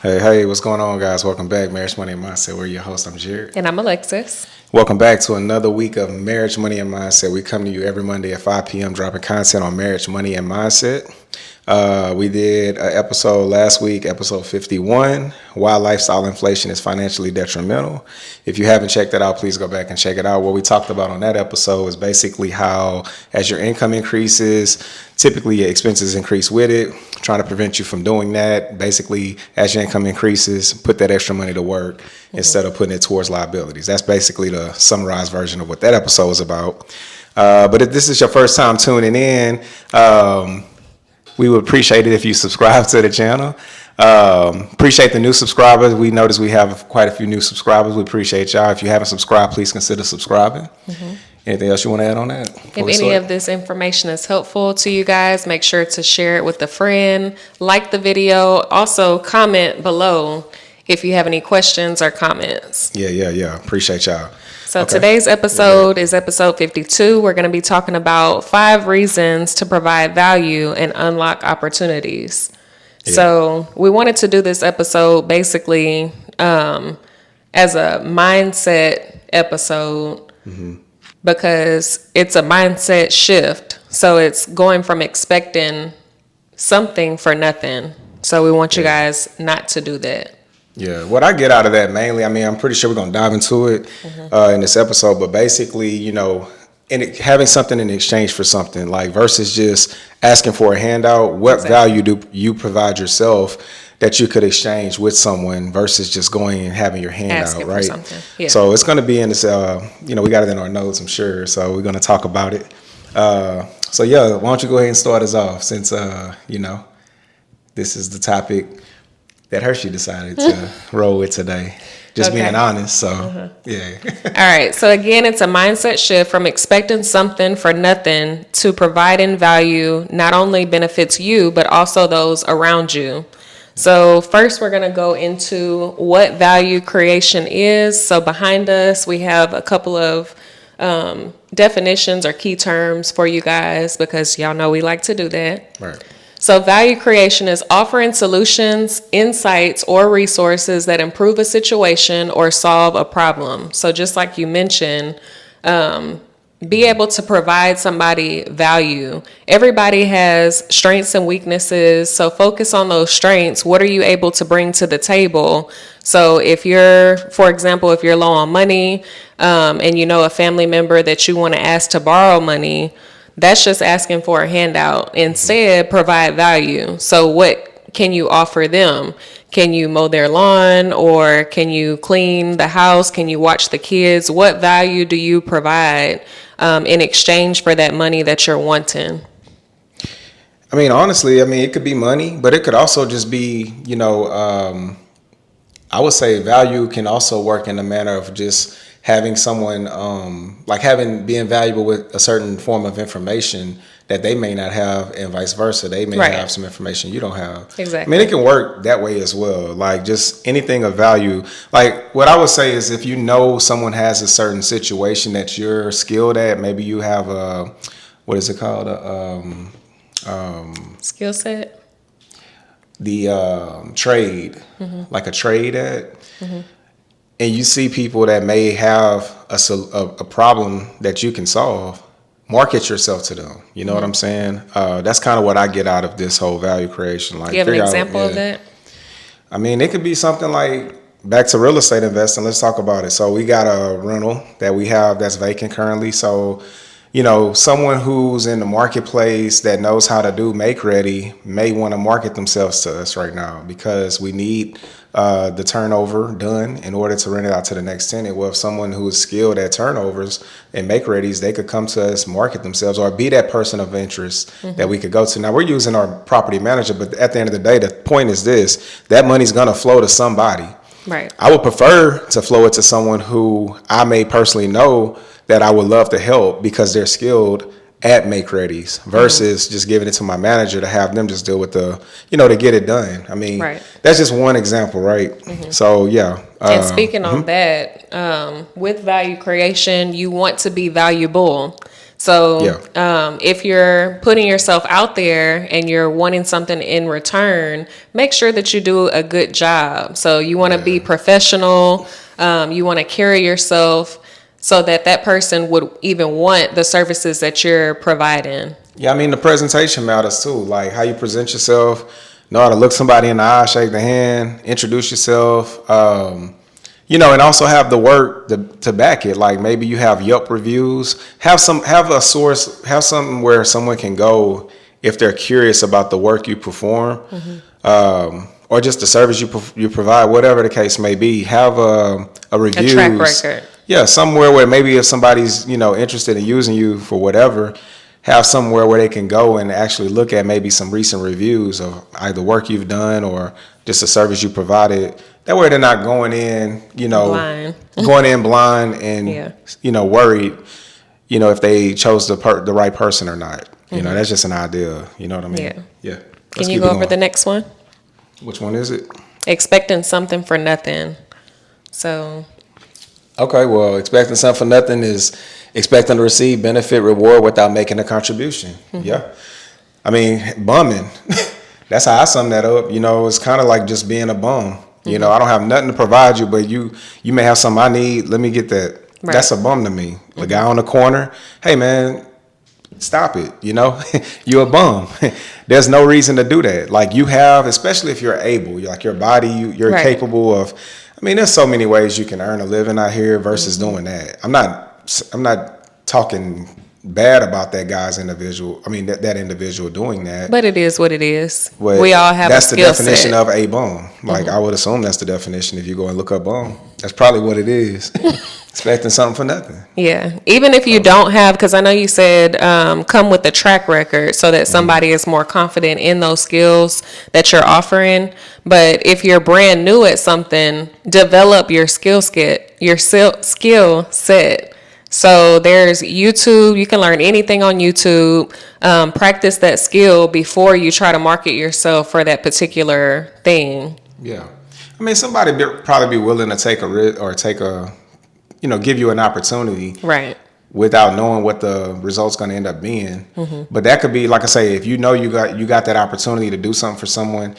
Hey, what's going on, guys? Welcome back. Marriage, Money, and Mindset. We're your host. I'm Jared. And I'm Alexis. Welcome back to another week of Marriage, Money, and Mindset. We come to you every Monday at 5 p.m. dropping content on marriage, money, and mindset. We did an episode last week, episode 51, Why Lifestyle Inflation is Financially Detrimental. If you haven't checked that out, please go back and check it out. What we talked about on that episode is basically how as your income increases, typically your expenses increase with it, trying to prevent you from doing that. Basically, as your income increases, put that extra money to work instead of putting it towards liabilities. That's basically the summarized version of what that episode is about. But if this is your first time tuning in, we would appreciate it if you subscribe to the channel. Appreciate the new subscribers. We noticed we have quite a few new subscribers. We appreciate y'all. If you haven't subscribed, please consider subscribing. Anything else you want to add on that? If any of this information is helpful to you guys, make sure to share it with a friend, like the video, also comment below if you have any questions or comments. Yeah. Appreciate y'all. So today's episode is episode 52. We're going to be talking about 5 reasons to provide value and unlock opportunities. Yeah. So we wanted to do this episode basically as a mindset episode because it's a mindset shift. So it's going from expecting something for nothing. So we want you guys not to do that. Yeah, what I get out of that mainly, I'm pretty sure we're going to dive into it in this episode, but basically, having something in exchange for something, like versus just asking for a handout, what value do you provide yourself that you could exchange with someone versus just going and having your hand asking out, right? For something. Yeah. So it's going to be in this, we got it in our notes, I'm sure, so we're going to talk about it. Why don't you go ahead and start us off since, this is the topic that Hershey decided to roll with today. Just being honest. So, yeah. All right. So again, it's a mindset shift from expecting something for nothing to providing value not only benefits you, but also those around you. So first, we're going to go into what value creation is. So behind us, we have a couple of definitions or key terms for you guys because y'all know we like to do that. Right. So value creation is offering solutions, insights, or resources that improve a situation or solve a problem. So just like you mentioned, be able to provide somebody value. Everybody has strengths and weaknesses. So focus on those strengths. What are you able to bring to the table? So if you're, for example, if you're low on money and you know a family member that you want to ask to borrow money, that's just asking for a handout. Instead, provide value. So what can you offer them? Can you mow their lawn or can you clean the house? Can you watch the kids? What value do you provide in exchange for that money that you're wanting? Honestly, it could be money, but it could also just be, I would say value can also work in the manner of just having someone being valuable with a certain form of information that they may not have and vice versa. They may have some information you don't have. Exactly. It can work that way as well. Like just anything of value. Like what I would say is if you know someone has a certain situation that you're skilled at, maybe you have a, what is it called? Skill set? The trade, like a trade at. And you see people that may have a problem that you can solve, market yourself to them. You know what I'm saying? That's kind of what I get out of this whole value creation. Like, do you have an example of that? It could be something like back to real estate investing. Let's talk about it. So we got a rental that we have that's vacant currently. So, someone who's in the marketplace that knows how to do make ready may want to market themselves to us right now because we need the turnover done in order to rent it out to the next tenant. Well, if someone who is skilled at turnovers and make readies, they could come to us, market themselves, or be that person of interest that we could go to. Now, we're using our property manager, but at the end of the day, the point is this: that money's going to flow to somebody. Right. I would prefer to flow it to someone who I may personally know that I would love to help because they're skilled at make readies versus just giving it to my manager to have them just deal with to get it done. That's just one example, right? So, yeah. And speaking on that, with value creation, you want to be valuable. So Yeah. if you're putting yourself out there and you're wanting something in return, make sure that you do a good job. So you want to be professional. You want to carry yourself so that that person would even want the services that you're providing. Yeah, I mean the presentation matters too. Like how you present yourself, know how to look somebody in the eye, shake the hand, introduce yourself. And also have the work to back it. Like maybe you have Yelp reviews, have a source, have something where someone can go if they're curious about the work you perform, or just the service you provide, whatever the case may be. Have a reviews, A track record. yeah, somewhere where maybe if somebody's interested in using you for whatever, have somewhere where they can go and actually look at maybe some recent reviews of either work you've done or just the service you provided. That way they're not going in, Blind. going in blind and, Yeah. worried, if they chose the right person or not. That's just an idea. You know what I mean? Yeah. Yeah. Can you go over the next one? Which one is it? Expecting something for nothing. So. Okay, well, expecting something for nothing is expecting to receive benefit reward without making a contribution. Yeah. I mean, bumming. That's how I sum that up. It's kind of like just being a bum. I don't have nothing to provide you, but you may have something I need. Let me get that. Right. That's a bum to me. The guy on the corner, hey man, stop it. You're a bum. There's no reason to do that. Like you have, especially if you're able, like your body, you're Right. capable of. I mean, there's so many ways you can earn a living out here versus doing that. I'm not talking bad about that guy's individual. I mean, that individual doing that. But it is what it is. But We all have that's a the skill definition set. of a bum. Like I would assume that's the definition if you go and look up bum. That's probably what it is. Expecting something for nothing. Yeah. Even if you don't have, because I know you said come with a track record so that somebody is more confident in those skills that you're offering. But if you're brand new at something, develop your skill set. So there's YouTube. You can learn anything on YouTube. Practice that skill before you try to market yourself for that particular thing. Yeah. I mean, somebody probably be willing to take a risk or give you an opportunity. Right. Without knowing what the result's going to end up being. But that could be, like I say, if you got that opportunity to do something for someone,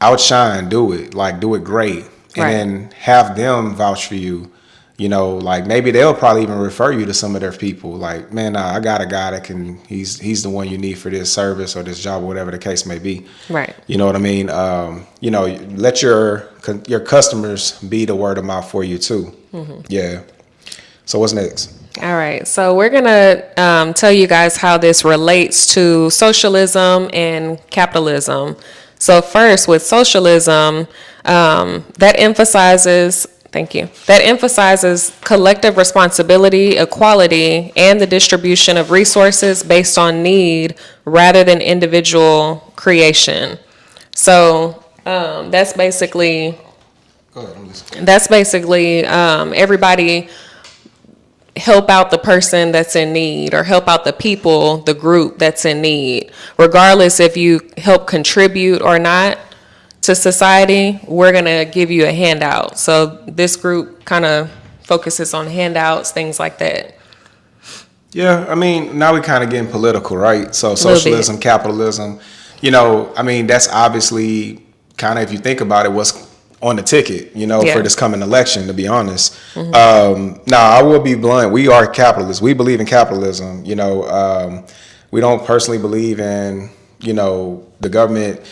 outshine, do it. Like, do it great. And then have them vouch for you. Like maybe they'll probably even refer you to some of their people. Like, man, I got a guy that he's the one you need for this service or this job or whatever the case may be. Right. You know what I mean? Let your customers be the word of mouth for you too. Yeah. So what's next? All right. So we're going to tell you guys how this relates to socialism and capitalism. So first, with socialism, that emphasizes collective responsibility, equality, and the distribution of resources based on need rather than individual creation. So that's basically everybody help out the person that's in need or help out the people, the group that's in need. Regardless if you help contribute or not to society, we're going to give you a handout. So this group kind of focuses on handouts, things like that. Yeah, I mean, now we kind of getting political, right? So socialism, capitalism, I mean, that's obviously kind of, if you think about it, what's on the ticket, for this coming election, to be honest. Now, I will be blunt. We are capitalists. We believe in capitalism. We don't personally believe in, the government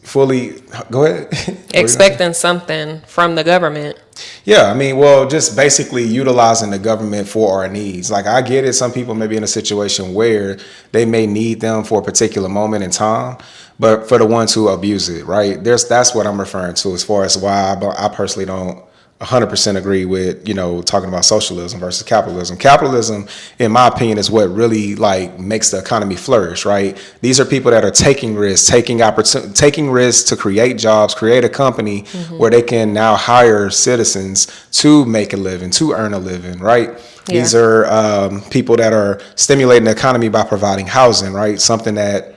fully, go ahead. Expecting something from the government. Yeah, I mean, well, just basically utilizing the government for our needs. Like, I get it. Some people may be in a situation where they may need them for a particular moment in time, but for the ones who abuse it, right? That's what I'm referring to as far as why I personally don't 100% agree with, talking about socialism versus capitalism. Capitalism, in my opinion, is what really makes the economy flourish, right? These are people that are taking risks, taking risks to create jobs, create a company where they can now hire citizens to make a living, to earn a living, right? Yeah. These are people that are stimulating the economy by providing housing, right? Something that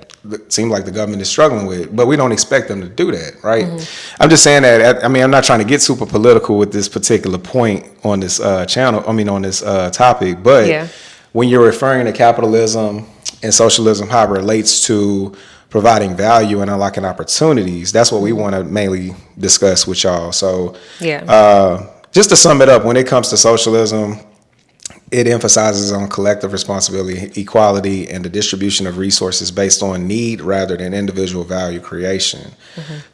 seems like the government is struggling with, but we don't expect them to do that, right? I'm just saying that, I'm not trying to get super political with this particular point on this channel, on this topic, but when you're referring to capitalism and socialism, how it relates to providing value and unlocking opportunities, that's what we want to mainly discuss with y'all. So, just to sum it up, when it comes to socialism, it emphasizes on collective responsibility, equality, and the distribution of resources based on need rather than individual value creation.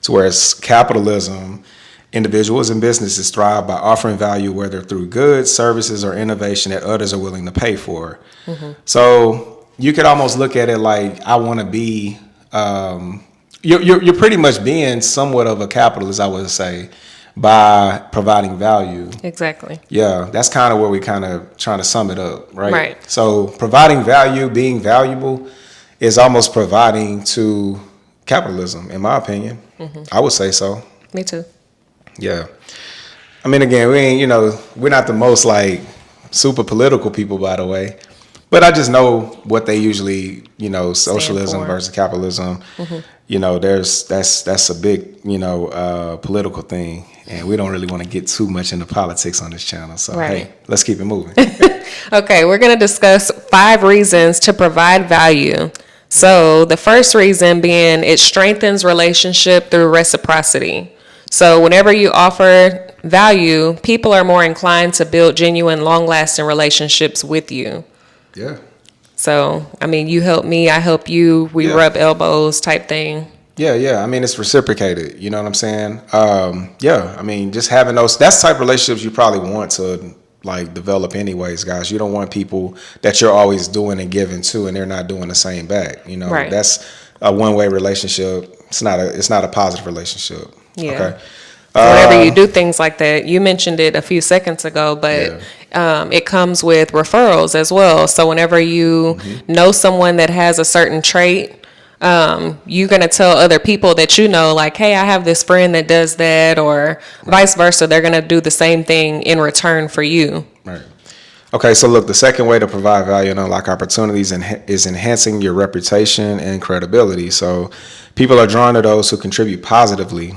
To whereas capitalism, individuals and businesses thrive by offering value, whether through goods, services, or innovation that others are willing to pay for. So you could almost look at it like, I want to be, you're pretty much being somewhat of a capitalist, I would say, by providing value. Exactly. Yeah, that's kind of where we kind of trying to sum it up, right? Right. So providing value, being valuable, is almost providing to capitalism, in my opinion. I would say so. Me too. Yeah. I mean, again, we ain't, we're not the most like super political people, by the way. But I just know what they usually, socialism versus capitalism. That's a big, political thing. And we don't really want to get too much into politics on this channel. So, hey, let's keep it moving. Okay, we're going to discuss 5 reasons to provide value. So the first reason being it strengthens relationship through reciprocity. So whenever you offer value, people are more inclined to build genuine, long-lasting relationships with you. Yeah. So, I mean, you help me, I help you, we rub elbows type thing. Yeah. I mean, it's reciprocated. You know what I'm saying? I mean, just having that's the type of relationships you probably want to like develop anyways, guys. You don't want people that you're always doing and giving to and they're not doing the same back. Right. That's a one-way relationship. It's not a positive relationship. Yeah. Okay. Whenever you do things like that, you mentioned it a few seconds ago, but it comes with referrals as well. So whenever you know someone that has a certain trait, you're going to tell other people that like, hey, I have this friend that does that, or vice versa. They're going to do the same thing in return for you. Right. Okay, so look, the second way to provide value and unlock opportunities is enhancing your reputation and credibility. So people are drawn to those who contribute positively.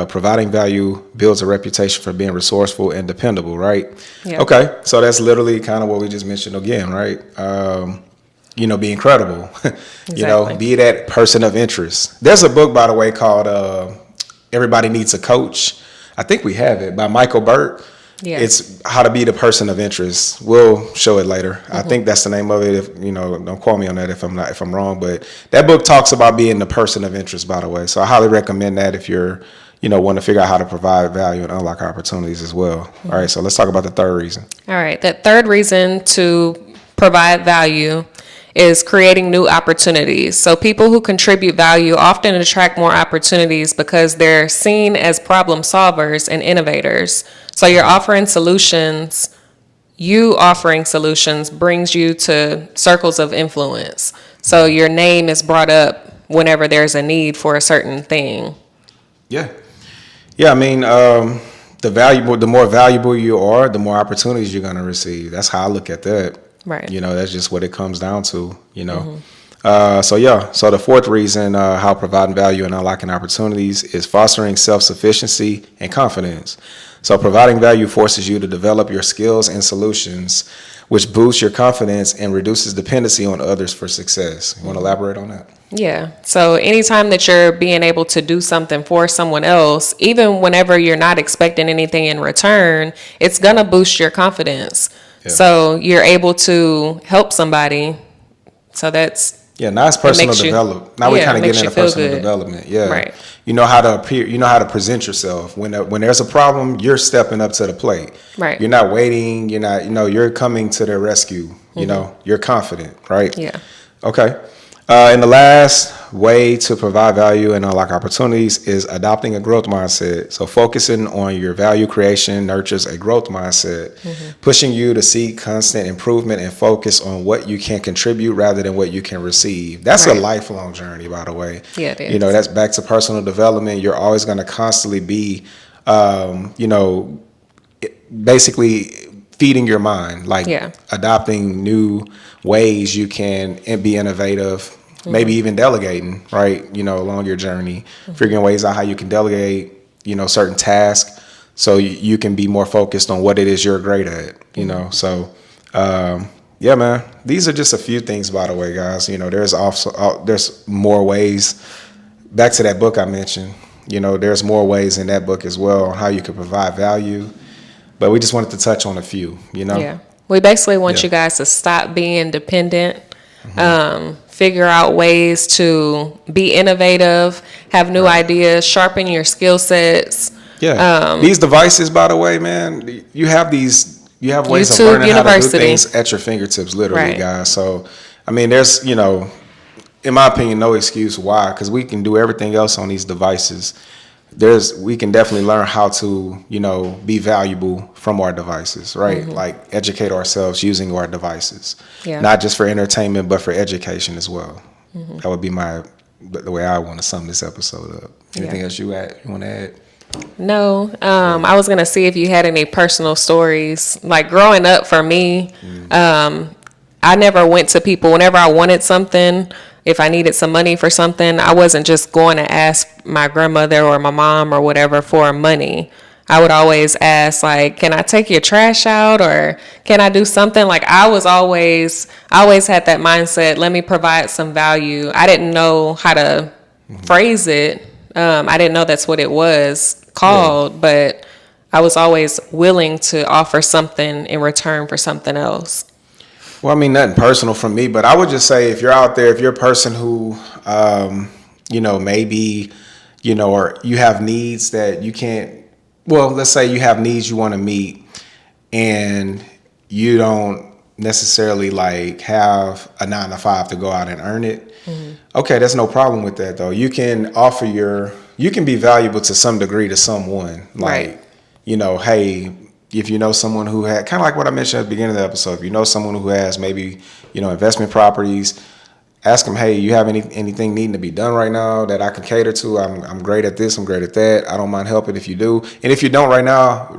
Providing value builds a reputation for being resourceful and dependable, right? Yep. Okay, so that's literally kind of what we just mentioned again, right? Being credible, Exactly. be that person of interest. There's a book, by the way, called Everybody Needs a Coach. I think we have it by Michael Burt. Yeah. It's How to Be the Person of Interest. We'll show it later. I think that's the name of it. If don't quote me on that if I'm wrong. But that book talks about being the person of interest, by the way. So I highly recommend that if you're want to figure out how to provide value and unlock opportunities as well. All right. So let's talk about the third reason. All right. That third reason to provide value is creating new opportunities. So people who contribute value often attract more opportunities because they're seen as problem solvers and innovators. So you're offering solutions. You offering solutions brings you to circles of influence. So your name is brought up whenever there's a need for a certain thing. Yeah. I mean, the more valuable you are, the more opportunities you're going to receive. That's how I look at that. Right. That's just what it comes down to. So the fourth reason how providing value and unlocking opportunities is fostering self-sufficiency and confidence. So providing value forces you to develop your skills and solutions, which boosts your confidence and reduces dependency on others for success. You want to elaborate on that? Yeah. So anytime that you're being able to do something for someone else, even whenever you're not expecting anything in return, it's going to boost your confidence. Yeah. So you're able to help somebody. So that's now it's personal development. Now we kind of get into personal development. Yeah, right. You know how to appear. You know how to present yourself when there's a problem. You're stepping up to the plate. Right. You're not waiting. You're not. You're coming to the rescue. You're confident. Right. Yeah. Okay. And the last way to provide value and unlock opportunities is adopting a growth mindset. So focusing on your value creation nurtures a growth mindset, pushing you to seek constant improvement and focus on what you can contribute rather than what you can receive. That's a lifelong journey, by the way. Yeah, it is. That's back to personal development. You're always going to constantly be, basically feeding your mind, like adopting new ways you can be innovative. Maybe even delegating, right? Along your journey, figuring ways out how you can delegate, certain tasks so you can be more focused on what it is you're great at, So, Yeah, man. These are just a few things, by the way, guys. There's also there's more ways. Back to that book I mentioned. There's more ways in that book as well how you can provide value. But we just wanted to touch on a few. Yeah. We basically want Yeah. you guys to stop being dependent, figure out ways to be innovative, have new Right. ideas, sharpen your skill sets. Yeah. These devices, by the way, man, you have these. You have ways of YouTube learning how to do University. things at your fingertips, literally, Right. guys. So, I mean, there's, in my opinion, no excuse why, because we can do everything else on these devices. We can definitely learn how to, be valuable from our devices, right? Like educate ourselves using our devices, Yeah. not just for entertainment, but for education as well. That would be the way I want to sum this episode up. Anything Yeah. else you want to add? No, I was gonna see if you had any personal stories. Like growing up for me, I never went to people whenever I wanted something. If I needed some money for something, I wasn't just going to ask my grandmother or my mom or whatever for money. I would always ask, like, can I take your trash out, or can I do something? Like I always had that mindset. Let me provide some value. I didn't know how to phrase it. I didn't know that's what it was called, but I was always willing to offer something in return for something else. Well, I mean, nothing personal from me, but I would just say if you're out there, if you're a person who, maybe, or you have needs that you can't, well, let's say you have needs you want to meet and you don't necessarily like have a 9 to 5 to go out and earn it. Okay, there's no problem with that though. You can be valuable to some degree to someone. Like, Right. Hey, if you know someone who had kind of like what I mentioned at the beginning of the episode, if you know someone who has maybe, investment properties, ask them, hey, you have anything needing to be done right now that I can cater to? I'm great at this. I'm great at that. I don't mind helping if you do. And if you don't right now,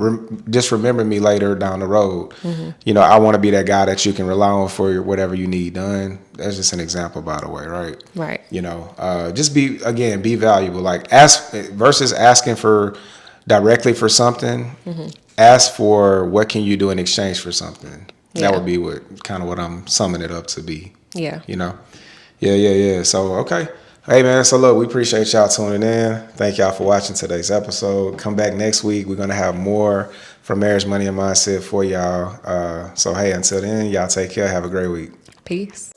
just remember me later down the road. I want to be that guy that you can rely on for whatever you need done. That's just an example, by the way, right? Right. Just be valuable. Like ask versus asking for directly for something. Ask for what can you do in exchange for something. Yeah. That would be what I'm summing it up to be. Yeah. Yeah. So, okay. Hey, man. So, look, we appreciate y'all tuning in. Thank y'all for watching today's episode. Come back next week. We're going to have more from Marriage, Money, and Mindset for y'all. So, hey, until then, y'all take care. Have a great week. Peace.